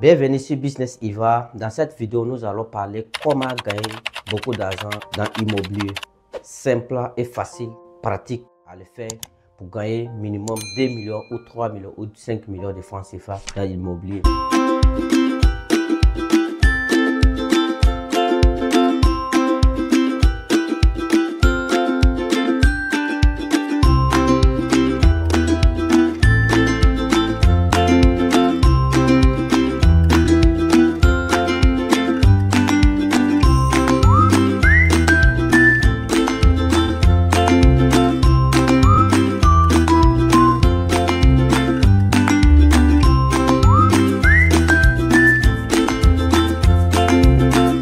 Bienvenue sur Business Iva. Dans cette vidéo, nous allons parler comment gagner beaucoup d'argent dans l'immobilier. Simple et facile, pratique à le faire pour gagner minimum 2 millions ou 3 millions ou 5 millions de francs CFA dans l'immobilier.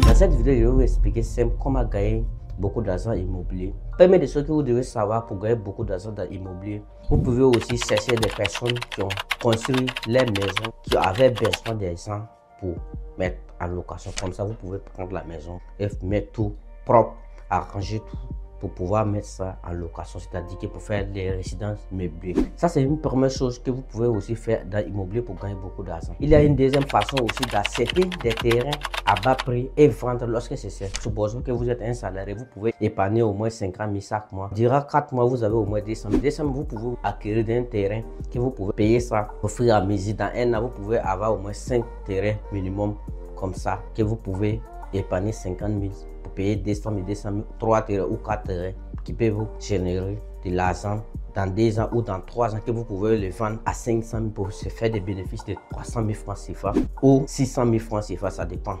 Dans cette vidéo, je vais vous expliquer simple comment gagner beaucoup d'argent immobilier. Première des choses que vous devez savoir pour gagner beaucoup d'argent dans l'immobilier, vous pouvez aussi chercher des personnes qui ont construit les maisons, qui avaient besoin d'argent pour mettre en location. Comme ça, vous pouvez prendre la maison et mettre tout propre, arranger tout pour pouvoir mettre ça en location, c'est-à-dire que pour faire des résidences meublées. Ça, c'est une première chose que vous pouvez aussi faire dans l'immobilier pour gagner beaucoup d'argent. Il y a une deuxième façon aussi d'acheter des terrains à bas prix et vendre lorsque c'est cher. Supposons que vous êtes un salarié, vous pouvez épargner au moins 50 000 chaque mois. Durant 4 mois, vous avez au moins 200 000. 200 000, vous pouvez acquérir un terrain que vous pouvez payer ça au fur et à mesure. Dans un an, vous pouvez avoir au moins 5 terrains minimum comme ça que vous pouvez épargner 50 000 pour payer 200 000, 3 terrains ou 4 terrains qui peuvent vous générer de l'argent dans 2 ans ou dans 3 ans que vous pouvez le vendre à 500 000 pour se faire des bénéfices de 300 000 francs CFA ou 600 000 francs CFA, ça dépend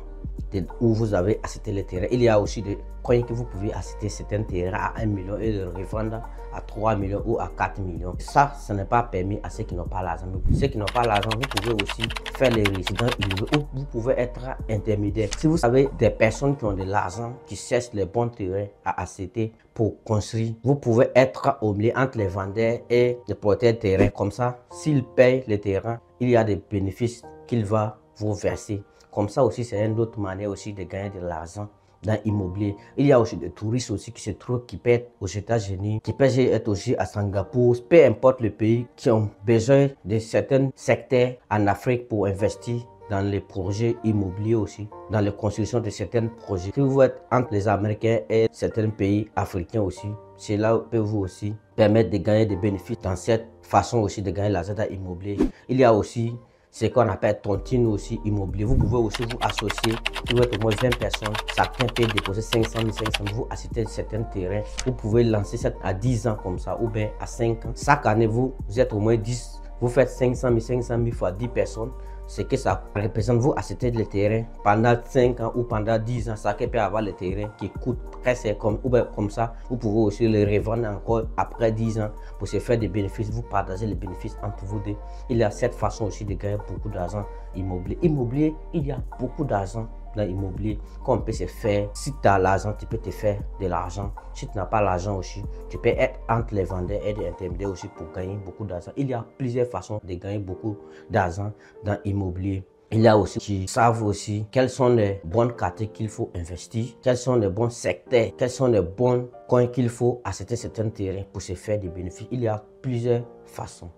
de où vous avez acheté les terrains. Il y a aussi des coins que vous pouvez acheter certains terrains à 1 million et le revendre à 3 millions ou à 4 millions. Ça, ce n'est pas permis à ceux qui n'ont pas l'argent. Mais pour ceux qui n'ont pas l'argent, vous pouvez aussi faire les résidents immobiliers ou vous pouvez être intermédiaire. Si vous avez des personnes qui ont de l'argent, qui cherchent les bons terrains à acheter pour construire, vous pouvez être au milieu entre les vendeurs et les propriétaires de terrain. Comme ça, s'ils payent les terrains, il y a des bénéfices qu'il va vous verser. Comme ça aussi, c'est une autre manière aussi de gagner de l'argent dans l'immobilier. Il y a aussi des touristes aussi qui se trouvent, qui peuvent être aux États-Unis, qui peuvent être aussi à Singapour, peu importe le pays, qui ont besoin de certains secteurs en Afrique pour investir dans les projets immobiliers aussi, dans la construction de certains projets. Si vous êtes entre les Américains et certains pays africains aussi, cela peut vous aussi permettre de gagner des bénéfices dans cette façon aussi de gagner l'argent dans l'immobilier. Il y a aussi ce qu'on appelle tontine aussi immobilier. Vous pouvez aussi vous associer. Si vous êtes au moins 20 personnes, chacun peut déposer 500 000, 500 000. Vous achetez certains terrains. Vous pouvez lancer ça à 10 ans comme ça ou bien à 5 ans. Chaque année, vous êtes au moins 10. Vous faites 500 000 fois 10 personnes. Ce que ça représente, vous achetez le terrain pendant 5 ans ou pendant 10 ans. Chacun peut avoir le terrain qui coûte très cher comme ça. Vous pouvez aussi le revendre encore après 10 ans pour se faire des bénéfices. Vous partagez les bénéfices entre vous deux. Il y a cette façon aussi de gagner beaucoup d'argent immobilier. Immobilier, il y a beaucoup d'argent dans l'immobilier qu'on peut se faire. Si tu as l'argent, tu peux te faire de l'argent. Si tu n'as pas l'argent aussi, tu peux être entre les vendeurs et les intermédiaires aussi pour gagner beaucoup d'argent. Il y a plusieurs façons de gagner beaucoup d'argent dans l'immobilier. Il y a aussi qui savent aussi quels sont les bonnes quartiers qu'il faut investir, quels sont les bons secteurs, quels sont les bons coins qu'il faut acheter certains terrains pour se faire des bénéfices. Il y a plusieurs façons.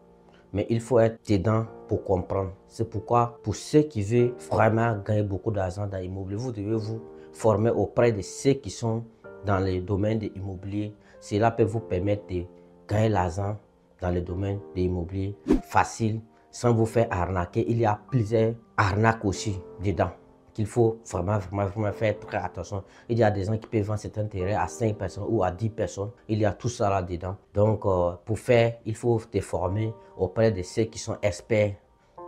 Mais il faut être dedans pour comprendre. C'est pourquoi, pour ceux qui veulent vraiment gagner beaucoup d'argent dans l'immobilier, vous devez vous former auprès de ceux qui sont dans le domaine de l'immobilier. Cela peut vous permettre de gagner l'argent dans le domaine de l'immobilier facile, sans vous faire arnaquer. Il y a plusieurs arnaques aussi dedans qu'il faut vraiment faire très attention. Il y a des gens qui peuvent vendre certains terrains à 5 personnes ou à 10 personnes. Il y a tout ça là-dedans. Donc, pour faire, il faut te former auprès de ceux qui sont experts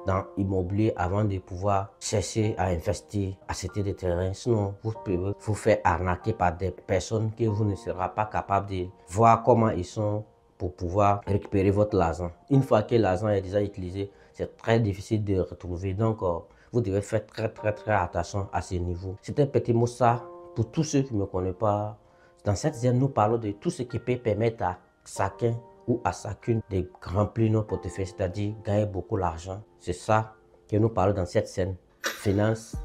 dans l'immobilier avant de pouvoir chercher à investir, acheter des terrains. Sinon, vous pouvez vous faire arnaquer par des personnes que vous ne serez pas capable de voir comment ils sont pour pouvoir récupérer votre argent. Une fois que l'argent est déjà utilisé, c'est très difficile de retrouver. Donc, vous devez faire très attention à ce niveau. C'est un petit mot ça pour tous ceux qui ne me connaissent pas. Dans cette scène, nous parlons de tout ce qui peut permettre à chacun ou à chacune de remplir nos portefeuilles, c'est-à-dire gagner beaucoup d'argent. C'est ça que nous parlons dans cette scène. Finance,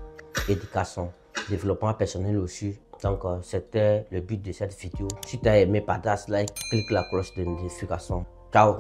éducation, développement personnel aussi. Donc, c'était le but de cette vidéo. Si tu as aimé, partage, like, clique la cloche de notification. Ciao!